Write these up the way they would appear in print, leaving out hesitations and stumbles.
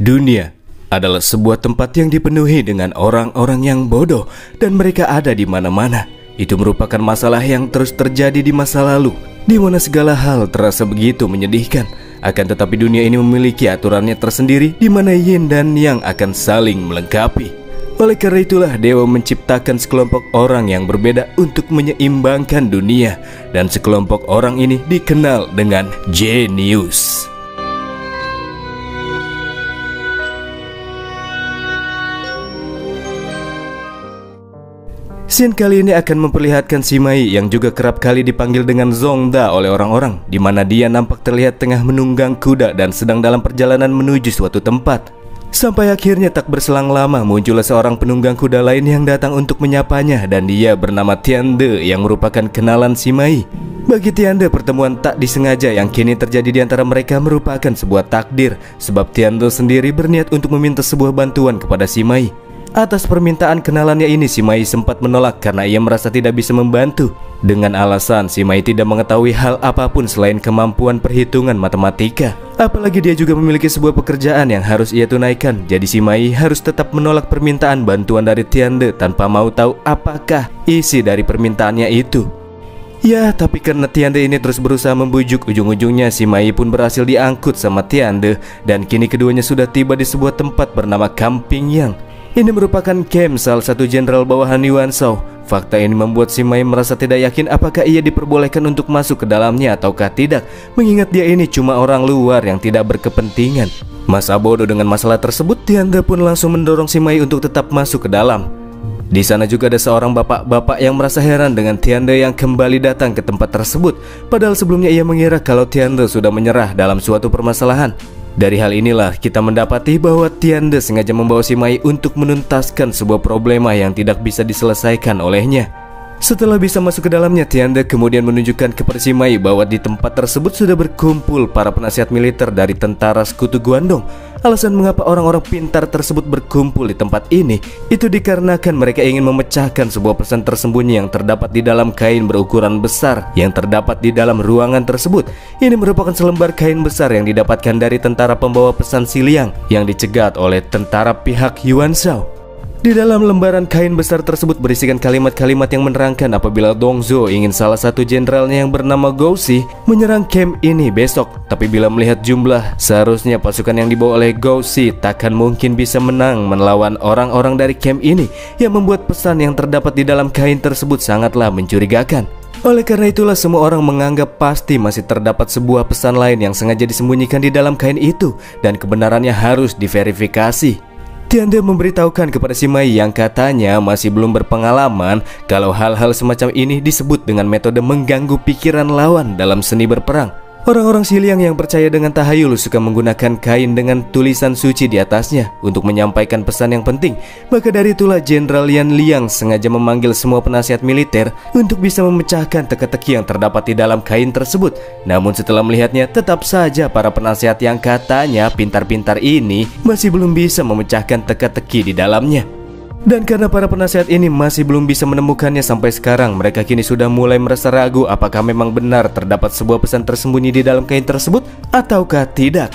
Dunia adalah sebuah tempat yang dipenuhi dengan orang-orang yang bodoh dan mereka ada di mana-mana. Itu merupakan masalah yang terus terjadi di masa lalu, di mana segala hal terasa begitu menyedihkan. Akan tetapi dunia ini memiliki aturannya tersendiri di mana yin dan yang akan saling melengkapi. Oleh karena itulah Dewa menciptakan sekelompok orang yang berbeda untuk menyeimbangkan dunia, dan sekelompok orang ini dikenal dengan jenius. Scene kali ini akan memperlihatkan si Mai yang juga kerap kali dipanggil dengan Zongda oleh orang-orang, di mana dia nampak terlihat tengah menunggang kuda dan sedang dalam perjalanan menuju suatu tempat. Sampai akhirnya tak berselang lama muncullah seorang penunggang kuda lain yang datang untuk menyapanya, dan dia bernama Tiande yang merupakan kenalan si Mai. Bagi Tiande, pertemuan tak disengaja yang kini terjadi di antara mereka merupakan sebuah takdir, sebab Tiande sendiri berniat untuk meminta sebuah bantuan kepada si Mai. Atas permintaan kenalannya ini, si Mai sempat menolak karena ia merasa tidak bisa membantu. Dengan alasan si Mai tidak mengetahui hal apapun selain kemampuan perhitungan matematika. Apalagi dia juga memiliki sebuah pekerjaan yang harus ia tunaikan. Jadi si Mai harus tetap menolak permintaan bantuan dari Tiande tanpa mau tahu apakah isi dari permintaannya itu. Ya, tapi karena Tiande ini terus berusaha membujuk, ujung-ujungnya si Mai pun berhasil diangkut sama Tiande. Dan kini keduanya sudah tiba di sebuah tempat bernama Camping Yang. Ini merupakan camp salah satu jenderal bawahan Yuan Shao. Fakta ini membuat si Mai merasa tidak yakin apakah ia diperbolehkan untuk masuk ke dalamnya ataukah tidak, mengingat dia ini cuma orang luar yang tidak berkepentingan. Masa bodoh dengan masalah tersebut, Tiande pun langsung mendorong si Mai untuk tetap masuk ke dalam. Di sana juga ada seorang bapak-bapak yang merasa heran dengan Tiande yang kembali datang ke tempat tersebut, padahal sebelumnya ia mengira kalau Tiande sudah menyerah dalam suatu permasalahan. Dari hal inilah kita mendapati bahwa Tiande sengaja membawa si Mai untuk menuntaskan sebuah problema yang tidak bisa diselesaikan olehnya. Setelah bisa masuk ke dalamnya, Tiande kemudian menunjukkan kepada si Mai bahwa di tempat tersebut sudah berkumpul para penasihat militer dari tentara sekutu Guandong. Alasan mengapa orang-orang pintar tersebut berkumpul di tempat ini itu dikarenakan mereka ingin memecahkan sebuah pesan tersembunyi yang terdapat di dalam kain berukuran besar yang terdapat di dalam ruangan tersebut. Ini merupakan selembar kain besar yang didapatkan dari tentara pembawa pesan Xiliang yang dicegat oleh tentara pihak Yuan Shao. Di dalam lembaran kain besar tersebut berisikan kalimat-kalimat yang menerangkan apabila Dongzhou ingin salah satu jenderalnya yang bernama Gou Si menyerang camp ini besok. Tapi bila melihat jumlah, seharusnya pasukan yang dibawa oleh Gou Si takkan mungkin bisa menang melawan orang-orang dari camp ini, yang membuat pesan yang terdapat di dalam kain tersebut sangatlah mencurigakan. Oleh karena itulah semua orang menganggap pasti masih terdapat sebuah pesan lain yang sengaja disembunyikan di dalam kain itu, dan kebenarannya harus diverifikasi. Tiande memberitahukan kepada si Mai yang katanya masih belum berpengalaman kalau hal-hal semacam ini disebut dengan metode mengganggu pikiran lawan dalam seni berperang. Orang-orang Xiliang yang percaya dengan tahayul suka menggunakan kain dengan tulisan suci di atasnya untuk menyampaikan pesan yang penting. Maka dari itulah Jenderal Yan Liang sengaja memanggil semua penasihat militer untuk bisa memecahkan teka-teki yang terdapat di dalam kain tersebut. Namun setelah melihatnya, tetap saja para penasihat yang katanya pintar-pintar ini masih belum bisa memecahkan teka-teki di dalamnya. Dan karena para penasihat ini masih belum bisa menemukannya sampai sekarang, mereka kini sudah mulai merasa ragu apakah memang benar terdapat sebuah pesan tersembunyi di dalam kain tersebut ataukah tidak.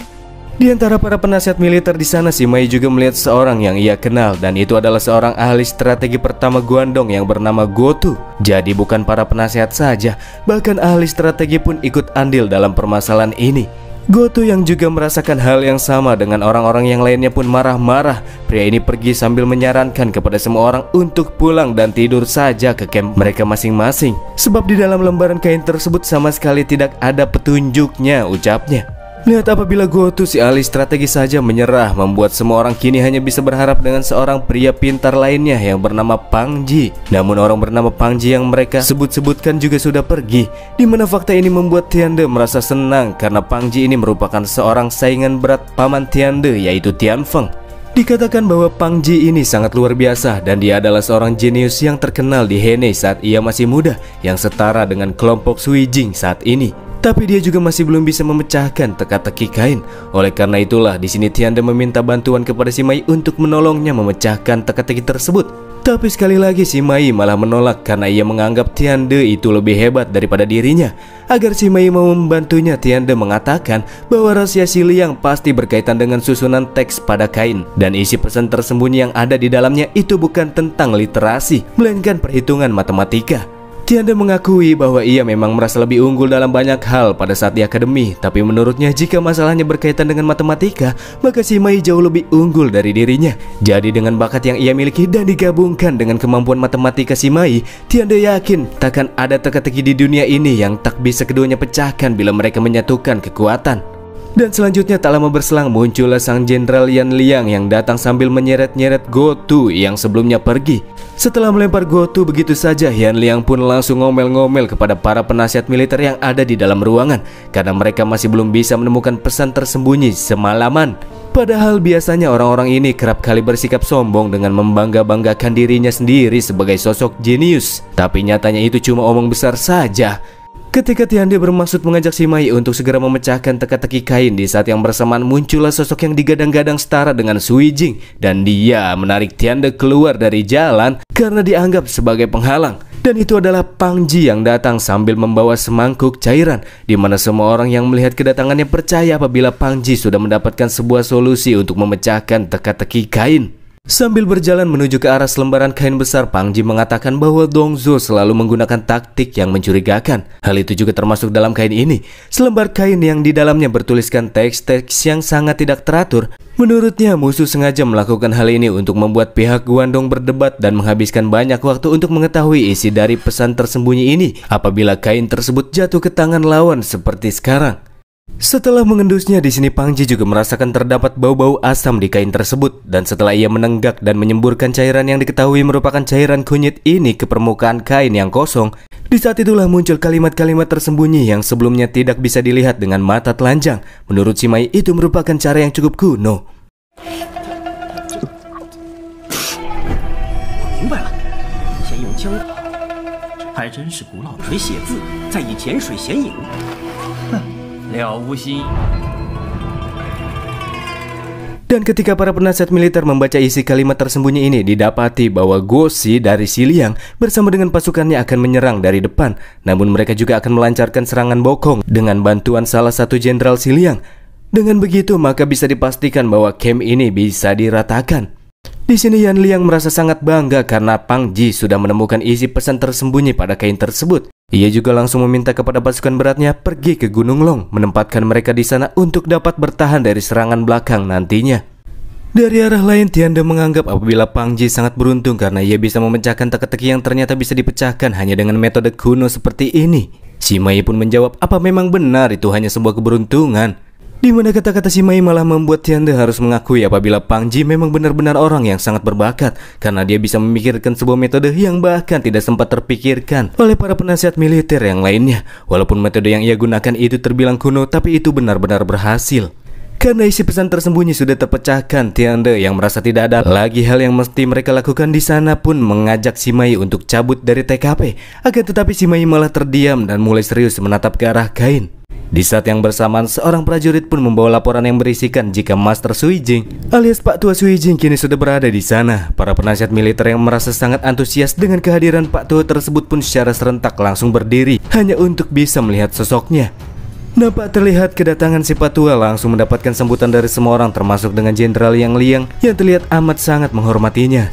Di antara para penasihat militer di sana, si Mai juga melihat seorang yang ia kenal, dan itu adalah seorang ahli strategi pertama Guandong yang bernama Gotu. Jadi bukan para penasihat saja, bahkan ahli strategi pun ikut andil dalam permasalahan ini. Gotu yang juga merasakan hal yang sama dengan orang-orang yang lainnya pun marah-marah. Pria ini pergi sambil menyarankan kepada semua orang untuk pulang dan tidur saja ke camp mereka masing-masing, sebab di dalam lembaran kain tersebut sama sekali tidak ada petunjuknya, ucapnya. Lihat apabila Gotu si ahli strategi saja menyerah, membuat semua orang kini hanya bisa berharap dengan seorang pria pintar lainnya yang bernama Pang Ji. Namun orang bernama Pang Ji yang mereka sebut-sebutkan juga sudah pergi, di mana fakta ini membuat Tiande merasa senang karena Pang Ji ini merupakan seorang saingan berat paman Tiande, yaitu Tian Feng. Dikatakan bahwa Pang Ji ini sangat luar biasa dan dia adalah seorang jenius yang terkenal di Henei saat ia masih muda, yang setara dengan kelompok Sui Jing saat ini. Tapi dia juga masih belum bisa memecahkan teka-teki kain. Oleh karena itulah di sini Tiande meminta bantuan kepada si Mai untuk menolongnya memecahkan teka-teki tersebut. Tapi sekali lagi si Mei malah menolak karena ia menganggap Tiande itu lebih hebat daripada dirinya. Agar si Mei mau membantunya, Tiande mengatakan bahwa rahasia Si Liang pasti berkaitan dengan susunan teks pada kain. Dan isi pesan tersembunyi yang ada di dalamnya itu bukan tentang literasi, melainkan perhitungan matematika. Tiande mengakui bahwa ia memang merasa lebih unggul dalam banyak hal pada saat di akademi. Tapi menurutnya jika masalahnya berkaitan dengan matematika, maka si Mei jauh lebih unggul dari dirinya. Jadi dengan bakat yang ia miliki dan digabungkan dengan kemampuan matematika si Mei, Tiande yakin takkan ada teka-teki di dunia ini yang tak bisa keduanya pecahkan bila mereka menyatukan kekuatan. Dan selanjutnya tak lama berselang muncullah sang Jenderal Yan Liang yang datang sambil menyeret-nyeret Gotu yang sebelumnya pergi. Setelah melempar Gotu begitu saja, Yan Liang pun langsung ngomel-ngomel kepada para penasihat militer yang ada di dalam ruangan karena mereka masih belum bisa menemukan pesan tersembunyi semalaman. Padahal biasanya orang-orang ini kerap kali bersikap sombong dengan membangga-banggakan dirinya sendiri sebagai sosok jenius. Tapi nyatanya itu cuma omong besar saja. Ketika Tiande bermaksud mengajak si Mei untuk segera memecahkan teka-teki kain, di saat yang bersamaan muncullah sosok yang digadang-gadang setara dengan Sui Jing, dan dia menarik Tiande keluar dari jalan karena dianggap sebagai penghalang. Dan itu adalah Pang Ji yang datang sambil membawa semangkuk cairan, di mana semua orang yang melihat kedatangannya percaya apabila Pang Ji sudah mendapatkan sebuah solusi untuk memecahkan teka-teki kain. Sambil berjalan menuju ke arah selembaran kain besar, Pang Ji mengatakan bahwa Dong Zhuo selalu menggunakan taktik yang mencurigakan. Hal itu juga termasuk dalam kain ini. Selembar kain yang di dalamnya bertuliskan teks-teks yang sangat tidak teratur. Menurutnya musuh sengaja melakukan hal ini untuk membuat pihak Guandong berdebat dan menghabiskan banyak waktu untuk mengetahui isi dari pesan tersembunyi ini apabila kain tersebut jatuh ke tangan lawan seperti sekarang. Setelah mengendusnya, di sini Pang Ji juga merasakan terdapat bau-bau asam di kain tersebut, dan setelah ia menenggak dan menyemburkan cairan yang diketahui merupakan cairan kunyit ini ke permukaan kain yang kosong, di saat itulah muncul kalimat-kalimat tersembunyi yang sebelumnya tidak bisa dilihat dengan mata telanjang. Menurut si Mei itu merupakan cara yang cukup kuno. Dan ketika para penasihat militer membaca isi kalimat tersembunyi ini, didapati bahwa Guoxi dari Si Liang bersama dengan pasukannya akan menyerang dari depan. Namun mereka juga akan melancarkan serangan bokong dengan bantuan salah satu jenderal Si Liang. Dengan begitu maka bisa dipastikan bahwa camp ini bisa diratakan. Di sini Yan Liang merasa sangat bangga karena Pang Ji sudah menemukan isi pesan tersembunyi pada kain tersebut. Ia juga langsung meminta kepada pasukan beratnya pergi ke Gunung Long, menempatkan mereka di sana untuk dapat bertahan dari serangan belakang nantinya. Dari arah lain, Tiande menganggap apabila Pang Ji sangat beruntung karena ia bisa memecahkan teka-teki yang ternyata bisa dipecahkan hanya dengan metode kuno seperti ini. Si Mei pun menjawab apa memang benar itu hanya sebuah keberuntungan. Di mana kata-kata si Mei malah membuat Tiande harus mengakui apabila Pang Ji memang benar-benar orang yang sangat berbakat karena dia bisa memikirkan sebuah metode yang bahkan tidak sempat terpikirkan oleh para penasihat militer yang lainnya. Walaupun metode yang ia gunakan itu terbilang kuno, tapi itu benar-benar berhasil. Karena isi pesan tersembunyi sudah terpecahkan, Tiande yang merasa tidak ada lagi hal yang mesti mereka lakukan di sana pun mengajak si Mei untuk cabut dari TKP. Akan tetapi si Mei malah terdiam dan mulai serius menatap ke arah kain. Di saat yang bersamaan, seorang prajurit pun membawa laporan yang berisikan jika Master Sui Jing alias Pak Tua Sui Jing kini sudah berada di sana. Para penasihat militer yang merasa sangat antusias dengan kehadiran Pak Tua tersebut pun secara serentak langsung berdiri hanya untuk bisa melihat sosoknya. Nampak terlihat kedatangan si Pak Tua langsung mendapatkan sambutan dari semua orang termasuk dengan Jenderal Yang Liang yang terlihat amat sangat menghormatinya.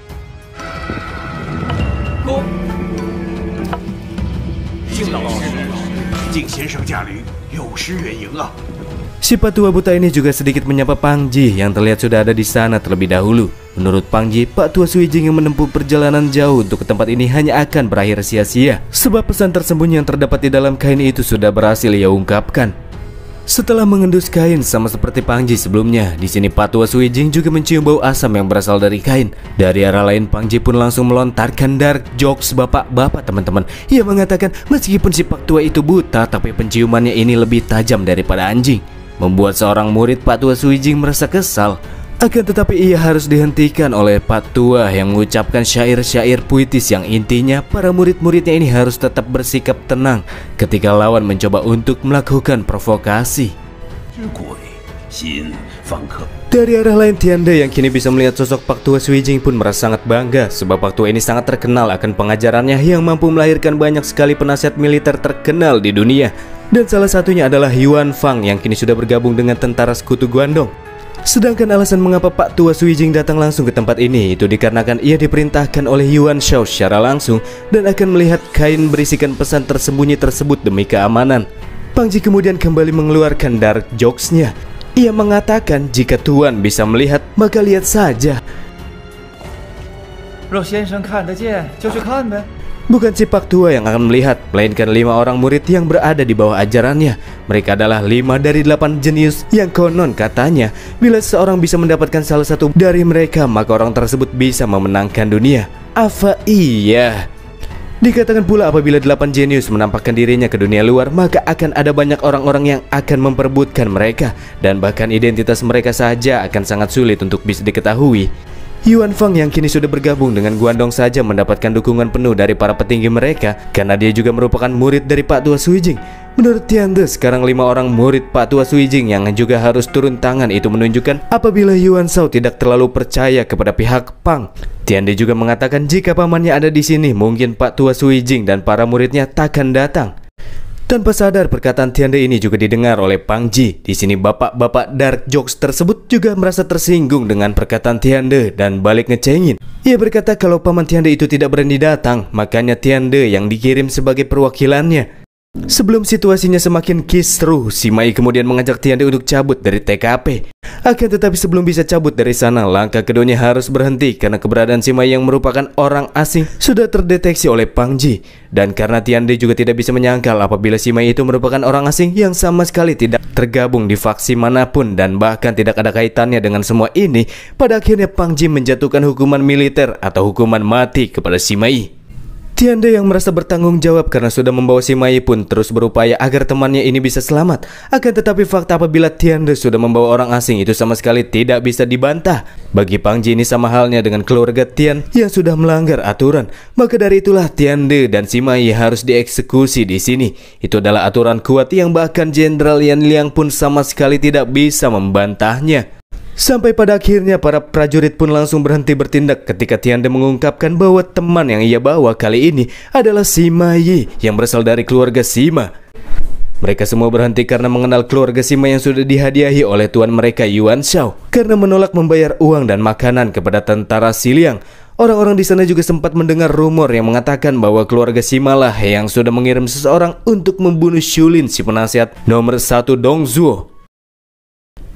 Si Patua buta ini juga sedikit menyapa Pang Ji yang terlihat sudah ada di sana terlebih dahulu. Menurut Pang Ji, Pak Tua Sui Jing yang menempuh perjalanan jauh untuk ke tempat ini hanya akan berakhir sia-sia, sebab pesan tersembunyi yang terdapat di dalam kain itu sudah berhasil ia ungkapkan. Setelah mengendus kain sama seperti Pang Ji sebelumnya, di sini Pak Tua Sui Jing juga mencium bau asam yang berasal dari kain. Dari arah lain, Pang Ji pun langsung melontarkan dark jokes bapak-bapak teman-teman. Ia mengatakan meskipun si Pak Tua itu buta, tapi penciumannya ini lebih tajam daripada anjing. Membuat seorang murid Pak Tua Sui Jing merasa kesal. Akan tetapi ia harus dihentikan oleh Pak Tua yang mengucapkan syair-syair puitis yang intinya para murid-muridnya ini harus tetap bersikap tenang ketika lawan mencoba untuk melakukan provokasi. Dari arah lain, Tiande yang kini bisa melihat sosok Pak Tua Suijing pun merasa sangat bangga sebab Pak Tua ini sangat terkenal akan pengajarannya yang mampu melahirkan banyak sekali penasihat militer terkenal di dunia. Dan salah satunya adalah Yuan Fang yang kini sudah bergabung dengan tentara sekutu Guandong. Sedangkan alasan mengapa Pak Tua Suijing datang langsung ke tempat ini itu dikarenakan ia diperintahkan oleh Yuan Shao secara langsung dan akan melihat kain berisikan pesan tersembunyi tersebut demi keamanan. Pang Ji kemudian kembali mengeluarkan dark jokes-nya. Ia mengatakan jika Tuan bisa melihat, maka lihat saja. Bukan si Pak Tua yang akan melihat, melainkan 5 orang murid yang berada di bawah ajarannya. Mereka adalah 5 dari 8 jenius yang konon katanya bila seseorang bisa mendapatkan salah satu dari mereka, maka orang tersebut bisa memenangkan dunia. Apa iya? Dikatakan pula apabila 8 jenius menampakkan dirinya ke dunia luar, maka akan ada banyak orang-orang yang akan memperebutkan mereka, dan bahkan identitas mereka saja akan sangat sulit untuk bisa diketahui. Yuan Fang yang kini sudah bergabung dengan Guandong saja mendapatkan dukungan penuh dari para petinggi mereka karena dia juga merupakan murid dari Pak Tua Suijing. Menurut Tiande, sekarang 5 orang murid Pak Tua Suijing yang juga harus turun tangan itu menunjukkan apabila Yuan Shao tidak terlalu percaya kepada pihak Pang. Tiande juga mengatakan jika pamannya ada di sini, mungkin Pak Tua Suijing dan para muridnya takkan datang. Tanpa sadar, perkataan Tiande ini juga didengar oleh Pang Ji. Di sini bapak-bapak dark jokes tersebut juga merasa tersinggung dengan perkataan Tiande dan balik ngecengin. Ia berkata kalau paman Tiande itu tidak berani datang, makanya Tiande yang dikirim sebagai perwakilannya. Sebelum situasinya semakin kisruh, si Mai kemudian mengajak Tiande untuk cabut dari TKP. Akan tetapi sebelum bisa cabut dari sana, langkah keduanya harus berhenti karena keberadaan si Mai yang merupakan orang asing sudah terdeteksi oleh Pang Ji. Dan karena Tiande juga tidak bisa menyangkal apabila si Mai itu merupakan orang asing yang sama sekali tidak tergabung di faksi manapun dan bahkan tidak ada kaitannya dengan semua ini, pada akhirnya Pang Ji menjatuhkan hukuman militer atau hukuman mati kepada si Mai. Tiande yang merasa bertanggung jawab karena sudah membawa si Mai pun terus berupaya agar temannya ini bisa selamat. Akan tetapi fakta apabila Tiande sudah membawa orang asing itu sama sekali tidak bisa dibantah. Bagi Pang Ji ini sama halnya dengan keluarga Tian yang sudah melanggar aturan. Maka dari itulah Tiande dan si Mai harus dieksekusi di sini. Itu adalah aturan kuat yang bahkan Jenderal Yan Liang pun sama sekali tidak bisa membantahnya. Sampai pada akhirnya para prajurit pun langsung berhenti bertindak ketika Tiande mengungkapkan bahwa teman yang ia bawa kali ini adalah Sima Yi yang berasal dari keluarga Sima. Mereka semua berhenti karena mengenal keluarga Sima yang sudah dihadiahi oleh tuan mereka Yuan Shao karena menolak membayar uang dan makanan kepada tentara Xiliang. Orang-orang di sana juga sempat mendengar rumor yang mengatakan bahwa keluarga Sima lah yang sudah mengirim seseorang untuk membunuh Shulin, si penasihat nomor 1 Dongzuo.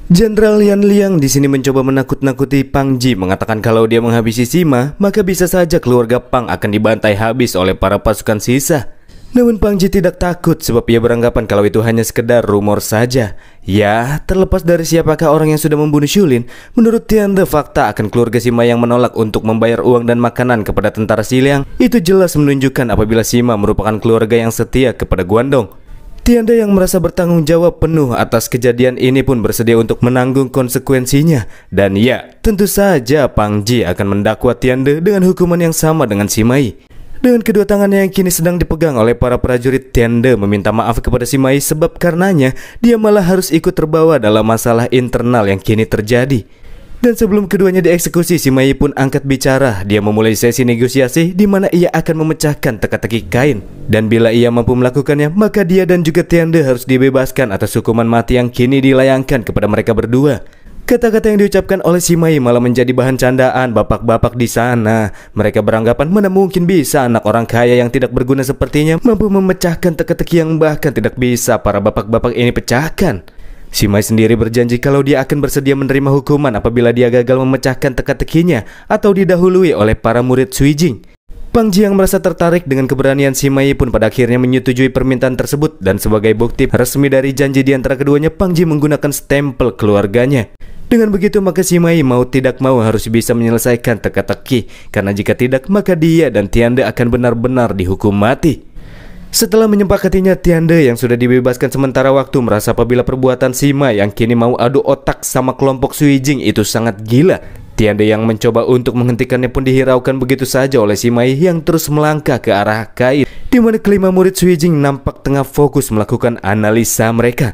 Jenderal Yan Liang di sini mencoba menakut-nakuti Pang Ji, mengatakan kalau dia menghabisi Sima, maka bisa saja keluarga Pang akan dibantai habis oleh para pasukan sisa. Namun Pang Ji tidak takut sebab ia beranggapan kalau itu hanya sekedar rumor saja. Ya, terlepas dari siapakah orang yang sudah membunuh Shulin, menurut Tiande fakta akan keluarga Sima yang menolak untuk membayar uang dan makanan kepada tentara Xiliang itu jelas menunjukkan apabila Sima merupakan keluarga yang setia kepada Guandong. Tiande yang merasa bertanggung jawab penuh atas kejadian ini pun bersedia untuk menanggung konsekuensinya. Dan ya, tentu saja Pang Ji akan mendakwa Tiande dengan hukuman yang sama dengan si Mai. Dengan kedua tangannya yang kini sedang dipegang oleh para prajurit, Tiande meminta maaf kepada si Mai sebab karenanya dia malah harus ikut terbawa dalam masalah internal yang kini terjadi. Dan sebelum keduanya dieksekusi, si Mai pun angkat bicara. Dia memulai sesi negosiasi di mana ia akan memecahkan teka-teki kain. Dan bila ia mampu melakukannya, maka dia dan juga Tiande harus dibebaskan atas hukuman mati yang kini dilayangkan kepada mereka berdua. Kata-kata yang diucapkan oleh si Mai malah menjadi bahan candaan bapak-bapak di sana. Mereka beranggapan mana mungkin bisa anak orang kaya yang tidak berguna sepertinya mampu memecahkan teka-teki yang bahkan tidak bisa para bapak-bapak ini pecahkan. Si Mai sendiri berjanji kalau dia akan bersedia menerima hukuman apabila dia gagal memecahkan teka-tekinya atau didahului oleh para murid Suijing. Pang Ji yang merasa tertarik dengan keberanian si Mai pun pada akhirnya menyetujui permintaan tersebut. Dan sebagai bukti resmi dari janji di antara keduanya, Pang Ji menggunakan stempel keluarganya. Dengan begitu maka si Mai mau tidak mau harus bisa menyelesaikan teka-teki, karena jika tidak maka dia dan Tiande akan benar-benar dihukum mati. Setelah menyepakatinya, Tiande yang sudah dibebaskan sementara waktu merasa apabila perbuatan Sima yang kini mau adu otak sama kelompok Suijing itu sangat gila. Tiande yang mencoba untuk menghentikannya pun dihiraukan begitu saja oleh si Mai yang terus melangkah ke arah kain, di mana kelima murid Suijing nampak tengah fokus melakukan analisa mereka.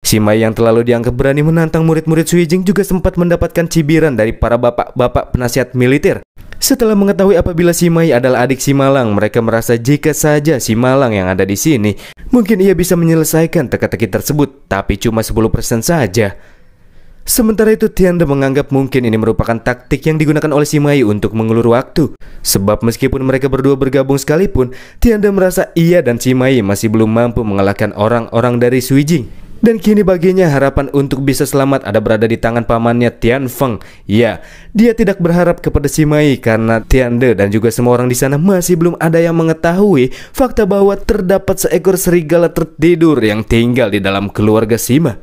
Si Mai yang terlalu dianggap berani menantang murid-murid Sui Jing juga sempat mendapatkan cibiran dari para bapak-bapak penasihat militer. Setelah mengetahui apabila si Mai adalah adik si Malang, mereka merasa jika saja si Malang yang ada di sini, mungkin ia bisa menyelesaikan teka-teki tersebut, tapi cuma 10% saja. Sementara itu Tiande menganggap mungkin ini merupakan taktik yang digunakan oleh si Mai untuk mengulur waktu. Sebab meskipun mereka berdua bergabung sekalipun, Tiande merasa ia dan si Mai masih belum mampu mengalahkan orang-orang dari Sui Jing. Dan kini baginya harapan untuk bisa selamat ada berada di tangan pamannya Tian Feng. Ya, dia tidak berharap kepada si Mai karena Tiande dan juga semua orang di sana masih belum ada yang mengetahui fakta bahwa terdapat seekor serigala tertidur yang tinggal di dalam keluarga Sima.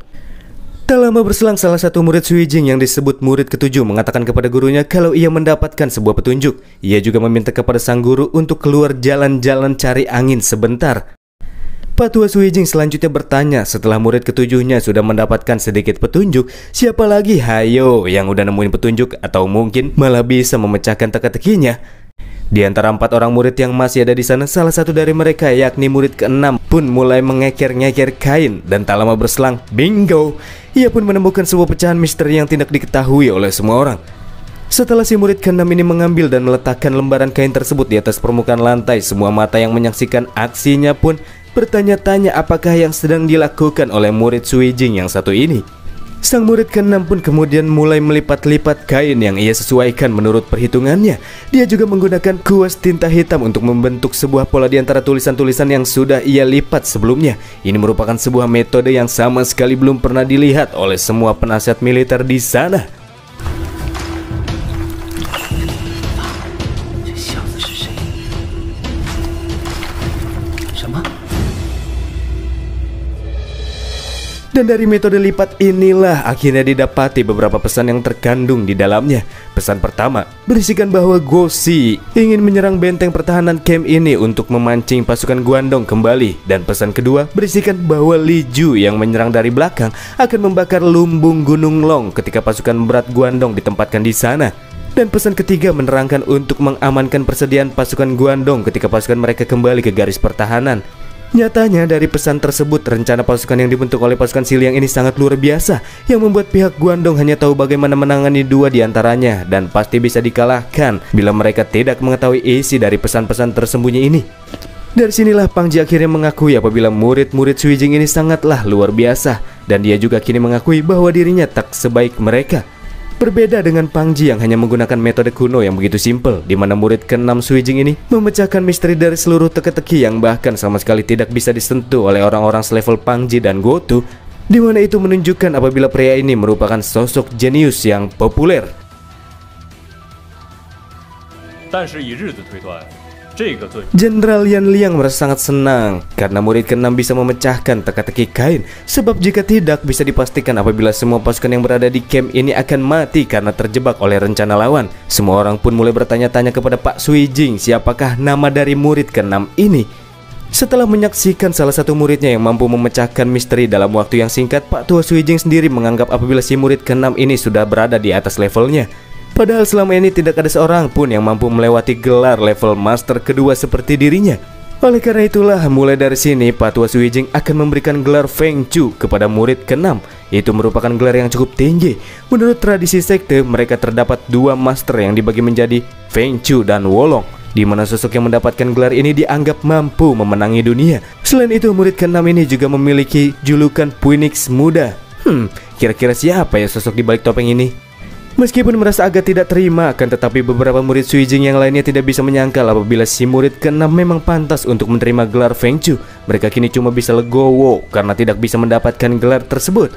Tak lama berselang, salah satu murid Sui Jing yang disebut murid ketujuh mengatakan kepada gurunya kalau ia mendapatkan sebuah petunjuk. Ia juga meminta kepada sang guru untuk keluar jalan-jalan cari angin sebentar. Patua Sui Jing selanjutnya bertanya setelah murid ketujuhnya sudah mendapatkan sedikit petunjuk, siapa lagi hayo yang udah nemuin petunjuk atau mungkin malah bisa memecahkan teka-tekinya. Di antara 4 orang murid yang masih ada di sana, salah satu dari mereka yakni murid ke-6 pun mulai mengeker-ngeker kain dan tak lama berselang, bingo! Ia pun menemukan sebuah pecahan misteri yang tidak diketahui oleh semua orang. Setelah si murid ke-6 ini mengambil dan meletakkan lembaran kain tersebut di atas permukaan lantai, semua mata yang menyaksikan aksinya pun bertanya-tanya apakah yang sedang dilakukan oleh murid Sui Jing yang satu ini. Sang murid ke-6 pun kemudian mulai melipat-lipat kain yang ia sesuaikan menurut perhitungannya. Dia juga menggunakan kuas tinta hitam untuk membentuk sebuah pola di antara tulisan-tulisan yang sudah ia lipat sebelumnya. Ini merupakan sebuah metode yang sama sekali belum pernah dilihat oleh semua penasihat militer di sana. Dan dari metode lipat inilah akhirnya didapati beberapa pesan yang terkandung di dalamnya. Pesan pertama berisikan bahwa Goshi ingin menyerang benteng pertahanan camp ini untuk memancing pasukan Guandong kembali. Dan pesan kedua berisikan bahwa Li Ju yang menyerang dari belakang akan membakar lumbung Gunung Long ketika pasukan berat Guandong ditempatkan di sana. Dan pesan ketiga menerangkan untuk mengamankan persediaan pasukan Guandong ketika pasukan mereka kembali ke garis pertahanan. Nyatanya dari pesan tersebut, rencana pasukan yang dibentuk oleh pasukan Siliang ini sangat luar biasa, yang membuat pihak Guandong hanya tahu bagaimana menangani 2 di antaranya dan pasti bisa dikalahkan bila mereka tidak mengetahui isi dari pesan-pesan tersembunyi ini. Dari sinilah Pang Ji akhirnya mengakui apabila murid-murid Sui Jing ini sangatlah luar biasa, dan dia juga kini mengakui bahwa dirinya tak sebaik mereka. Berbeda dengan Pang Ji yang hanya menggunakan metode kuno yang begitu simpel, di mana murid ke-6 Sui Jing ini memecahkan misteri dari seluruh teka-teki yang bahkan sama sekali tidak bisa disentuh oleh orang-orang selevel Pang Ji dan Gotu, di mana itu menunjukkan apabila pria ini merupakan sosok jenius yang populer. Jenderal Yan Liang merasa sangat senang karena murid ke-6 bisa memecahkan teka-teki kain. Sebab jika tidak, bisa dipastikan apabila semua pasukan yang berada di camp ini akan mati karena terjebak oleh rencana lawan. Semua orang pun mulai bertanya-tanya kepada Pak Sui Jing siapakah nama dari murid ke-6 ini. Setelah menyaksikan salah satu muridnya yang mampu memecahkan misteri dalam waktu yang singkat, Pak Tua Sui Jing sendiri menganggap apabila si murid ke-6 ini sudah berada di atas levelnya. Padahal selama ini tidak ada seorang pun yang mampu melewati gelar level master kedua seperti dirinya. Oleh karena itulah, mulai dari sini Pak Tua Sui Jing akan memberikan gelar Feng Chu kepada murid ke-6. Itu merupakan gelar yang cukup tinggi. Menurut tradisi sekte, mereka terdapat 2 master yang dibagi menjadi Feng Chu dan Wolong, di mana sosok yang mendapatkan gelar ini dianggap mampu memenangi dunia. Selain itu, murid ke-6 ini juga memiliki julukan Phoenix Muda. Kira-kira siapa ya sosok di balik topeng ini? Meskipun merasa agak tidak terima, akan tetapi beberapa murid Sui Jing yang lainnya tidak bisa menyangkal apabila si murid ke-6 memang pantas untuk menerima gelar Feng Chu. Mereka kini cuma bisa legowo karena tidak bisa mendapatkan gelar tersebut.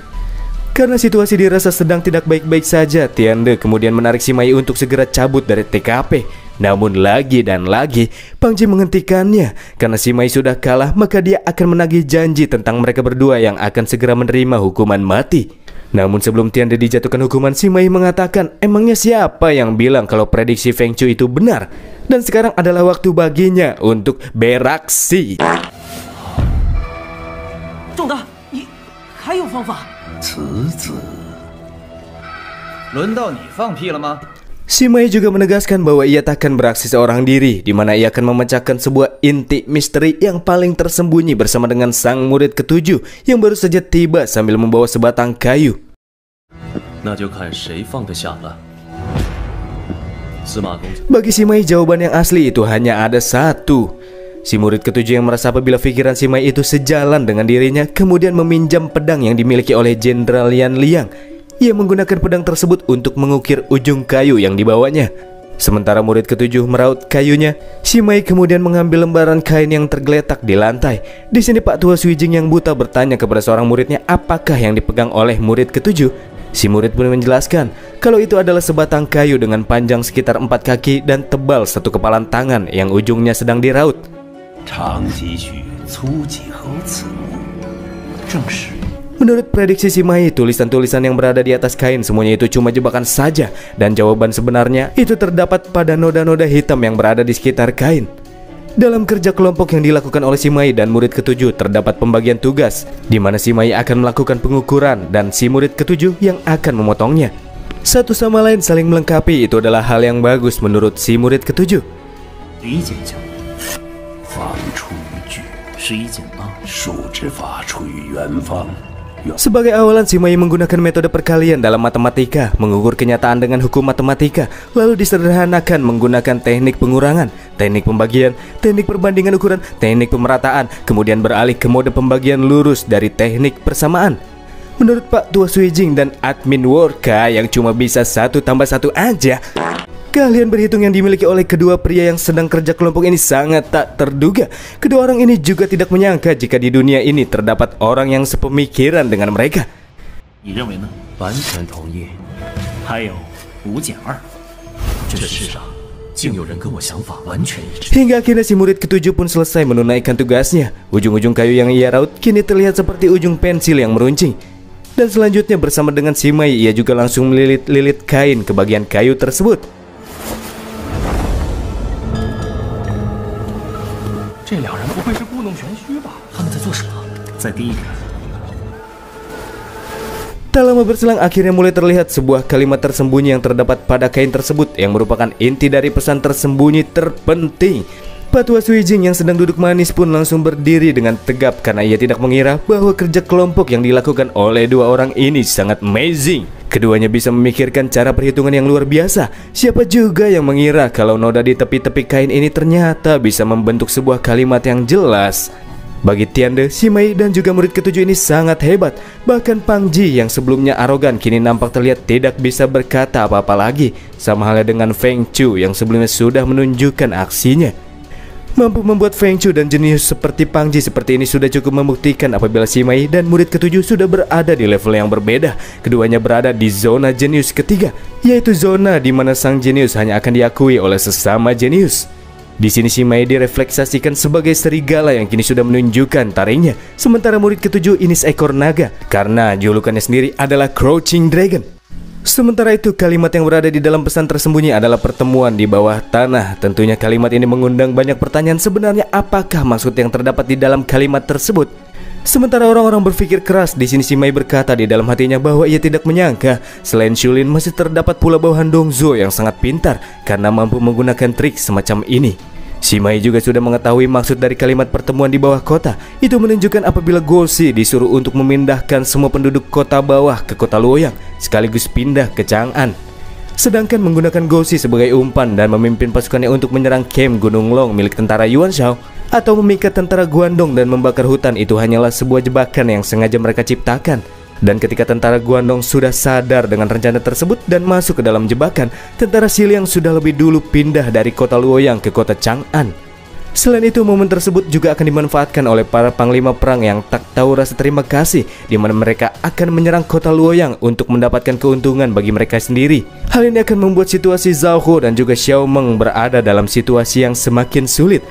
Karena situasi dirasa sedang tidak baik-baik saja, Tiande kemudian menarik si Mai untuk segera cabut dari TKP. Namun lagi dan lagi, Pang Ji menghentikannya. Karena si Mai sudah kalah, maka dia akan menagih janji tentang mereka berdua yang akan segera menerima hukuman mati. Namun sebelum Tiande dijatuhkan hukuman, si Mai mengatakan emangnya siapa yang bilang kalau prediksi Feng Chu itu benar. Dan sekarang adalah waktu baginya untuk beraksi. Sima Yi juga menegaskan bahwa ia takkan beraksi seorang diri, di mana ia akan memecahkan sebuah inti misteri yang paling tersembunyi bersama dengan sang murid ketujuh yang baru saja tiba sambil membawa sebatang kayu. Bagi Sima Yi, jawaban yang asli itu hanya ada satu. Si murid ketujuh yang merasa apabila pikiran Sima Yi itu sejalan dengan dirinya, kemudian meminjam pedang yang dimiliki oleh Jenderal Yan Liang. Ia menggunakan pedang tersebut untuk mengukir ujung kayu yang dibawanya. Sementara murid ketujuh meraut kayunya, Sima Yi kemudian mengambil lembaran kain yang tergeletak di lantai. Di sini Pak Tua Suijing yang buta bertanya kepada seorang muridnya apakah yang dipegang oleh murid ketujuh. Si murid pun menjelaskan kalau itu adalah sebatang kayu dengan panjang sekitar 4 kaki dan tebal satu kepalan tangan yang ujungnya sedang diraut. Menurut prediksi Sima Yi, tulisan-tulisan yang berada di atas kain semuanya itu cuma jebakan saja, dan jawaban sebenarnya itu terdapat pada noda-noda hitam yang berada di sekitar kain. Dalam kerja kelompok yang dilakukan oleh Sima Yi dan murid ketujuh terdapat pembagian tugas, di mana Sima Yi akan melakukan pengukuran dan si murid ketujuh yang akan memotongnya. Satu sama lain saling melengkapi, itu adalah hal yang bagus menurut si murid ketujuh. Sebagai awalan, Sima Yi menggunakan metode perkalian dalam matematika, mengukur kenyataan dengan hukum matematika, lalu disederhanakan menggunakan teknik pengurangan, teknik pembagian, teknik perbandingan ukuran, teknik pemerataan, kemudian beralih ke mode pembagian lurus dari teknik persamaan. Menurut Pak Tua Suijing dan admin Worka yang cuma bisa 1 tambah 1 aja, keahlian berhitung yang dimiliki oleh kedua pria yang sedang kerja kelompok ini sangat tak terduga. Kedua orang ini juga tidak menyangka jika di dunia ini terdapat orang yang sepemikiran dengan mereka. Hingga akhirnya si murid ketujuh pun selesai menunaikan tugasnya. Ujung-ujung kayu yang ia raut kini terlihat seperti ujung pensil yang meruncing. Dan selanjutnya bersama dengan Sima Yi, ia juga langsung melilit-lilit kain ke bagian kayu tersebut. Tak lama berselang, akhirnya mulai terlihat sebuah kalimat tersembunyi yang terdapat pada kain tersebut, yang merupakan inti dari pesan tersembunyi terpenting. Pak Tua Suijing yang sedang duduk manis pun langsung berdiri dengan tegap karena ia tidak mengira bahwa kerja kelompok yang dilakukan oleh dua orang ini sangat amazing. Keduanya bisa memikirkan cara perhitungan yang luar biasa. Siapa juga yang mengira kalau noda di tepi-tepi kain ini ternyata bisa membentuk sebuah kalimat yang jelas. Bagi Tiande, Sima Yi dan juga murid ketujuh ini sangat hebat. Bahkan Pang Ji yang sebelumnya arogan kini nampak terlihat tidak bisa berkata apa-apa lagi. Sama halnya dengan Feng Chu yang sebelumnya sudah menunjukkan aksinya. Mampu membuat Feng Chu dan jenius seperti Pang Ji seperti ini sudah cukup membuktikan apabila Sima Yi dan murid ketujuh sudah berada di level yang berbeda. Keduanya berada di zona jenius ketiga, yaitu zona di mana sang jenius hanya akan diakui oleh sesama jenius. Di sini Sima Yi direfleksasikan sebagai serigala yang kini sudah menunjukkan taringnya, sementara murid ketujuh ini seekor naga karena julukannya sendiri adalah Crouching Dragon. Sementara itu, kalimat yang berada di dalam pesan tersembunyi adalah pertemuan di bawah tanah. Tentunya kalimat ini mengundang banyak pertanyaan, sebenarnya apakah maksud yang terdapat di dalam kalimat tersebut. Sementara orang-orang berpikir keras, di sini Sima Yi berkata di dalam hatinya bahwa ia tidak menyangka selain Shulin masih terdapat pula bawahan Dongzo yang sangat pintar karena mampu menggunakan trik semacam ini. Sima Yi juga sudah mengetahui maksud dari kalimat pertemuan di bawah kota. Itu menunjukkan apabila Goshi disuruh untuk memindahkan semua penduduk kota bawah ke kota Luoyang, sekaligus pindah ke Chang'an. Sedangkan menggunakan Goshi sebagai umpan dan memimpin pasukannya untuk menyerang camp Gunung Long milik tentara Yuan Shao, atau memikat tentara Guandong dan membakar hutan, itu hanyalah sebuah jebakan yang sengaja mereka ciptakan. Dan ketika tentara Guandong sudah sadar dengan rencana tersebut dan masuk ke dalam jebakan, tentara Xiliang sudah lebih dulu pindah dari kota Luoyang ke kota Chang'an. Selain itu, momen tersebut juga akan dimanfaatkan oleh para panglima perang yang tak tahu rasa terima kasih, di mana mereka akan menyerang kota Luoyang untuk mendapatkan keuntungan bagi mereka sendiri. Hal ini akan membuat situasi Zhao Ho dan juga Xiao Meng berada dalam situasi yang semakin sulit.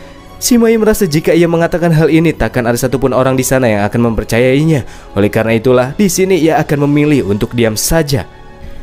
Sima Yi merasa jika ia mengatakan hal ini takkan ada satupun orang di sana yang akan mempercayainya. Oleh karena itulah, di sini ia akan memilih untuk diam saja.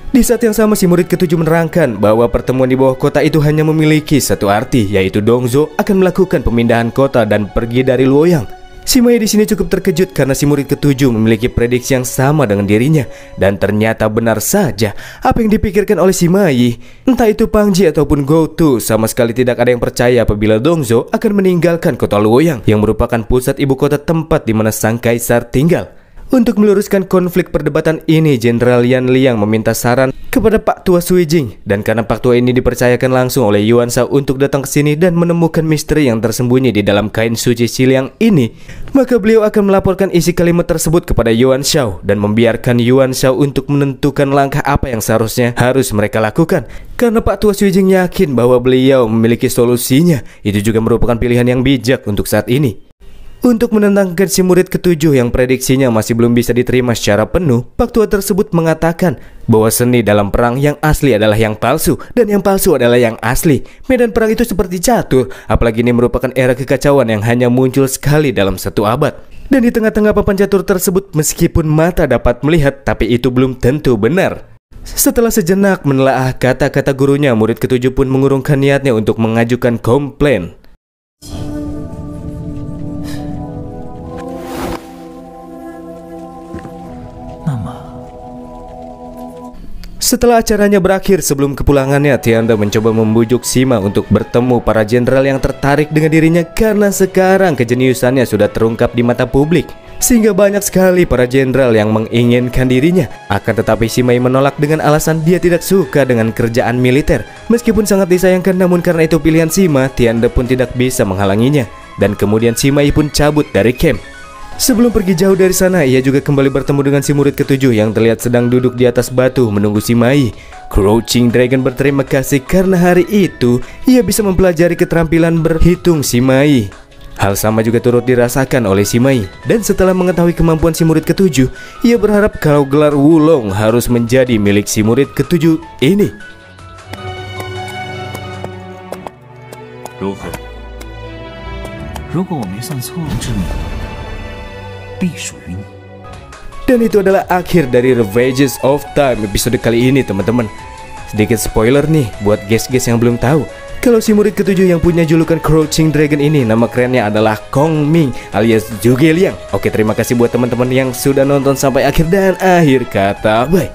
Di saat yang sama, si murid ketujuh menerangkan bahwa pertemuan di bawah kota itu hanya memiliki satu arti, yaitu Dongzo akan melakukan pemindahan kota dan pergi dari Luoyang. Si Mei di sini cukup terkejut karena si murid ketujuh memiliki prediksi yang sama dengan dirinya. Dan ternyata benar saja apa yang dipikirkan oleh si Mei. Entah itu Pang Ji ataupun Gotu, sama sekali tidak ada yang percaya apabila Dongzhou akan meninggalkan kota Luoyang yang merupakan pusat ibu kota tempat di mana sang kaisar tinggal. Untuk meluruskan konflik perdebatan ini, Jenderal Yan Liang meminta saran kepada Pak Tua Suijing. Dan karena Pak Tua ini dipercayakan langsung oleh Yuan Shao untuk datang ke sini dan menemukan misteri yang tersembunyi di dalam kain suci Xiliang ini, maka beliau akan melaporkan isi kalimat tersebut kepada Yuan Shao dan membiarkan Yuan Shao untuk menentukan langkah apa yang seharusnya harus mereka lakukan. Karena Pak Tua Suijing yakin bahwa beliau memiliki solusinya, itu juga merupakan pilihan yang bijak untuk saat ini. Untuk menenangkan si murid ketujuh yang prediksinya masih belum bisa diterima secara penuh, Pak Tua tersebut mengatakan bahwa seni dalam perang yang asli adalah yang palsu dan yang palsu adalah yang asli. Medan perang itu seperti catur, apalagi ini merupakan era kekacauan yang hanya muncul sekali dalam satu abad. Dan di tengah-tengah papan catur tersebut, meskipun mata dapat melihat, tapi itu belum tentu benar. Setelah sejenak menelaah kata-kata gurunya, murid ketujuh pun mengurungkan niatnya untuk mengajukan komplain. Setelah acaranya berakhir, sebelum kepulangannya, Tianda mencoba membujuk Sima untuk bertemu para jenderal yang tertarik dengan dirinya karena sekarang kejeniusannya sudah terungkap di mata publik. Sehingga banyak sekali para jenderal yang menginginkan dirinya. Akan tetapi Sima menolak dengan alasan dia tidak suka dengan kerjaan militer. Meskipun sangat disayangkan, namun karena itu pilihan Sima, Tianda pun tidak bisa menghalanginya. Dan kemudian Sima pun cabut dari camp. Sebelum pergi jauh dari sana, ia juga kembali bertemu dengan si murid ketujuh yang terlihat sedang duduk di atas batu menunggu si Mei. Crouching Dragon berterima kasih karena hari itu ia bisa mempelajari keterampilan berhitung si Mei. Hal sama juga turut dirasakan oleh si Mei. Dan setelah mengetahui kemampuan si murid ketujuh, ia berharap kalau gelar Wulong harus menjadi milik si murid ketujuh ini. Dan itu adalah akhir dari Ravages of Time episode kali ini, teman-teman. Sedikit spoiler nih buat guys-guys yang belum tahu. Kalau si murid ketujuh yang punya julukan Crouching Dragon ini, nama kerennya adalah Kong Ming alias Zhuge Liang. Oke, terima kasih buat teman-teman yang sudah nonton sampai akhir, dan akhir kata bye.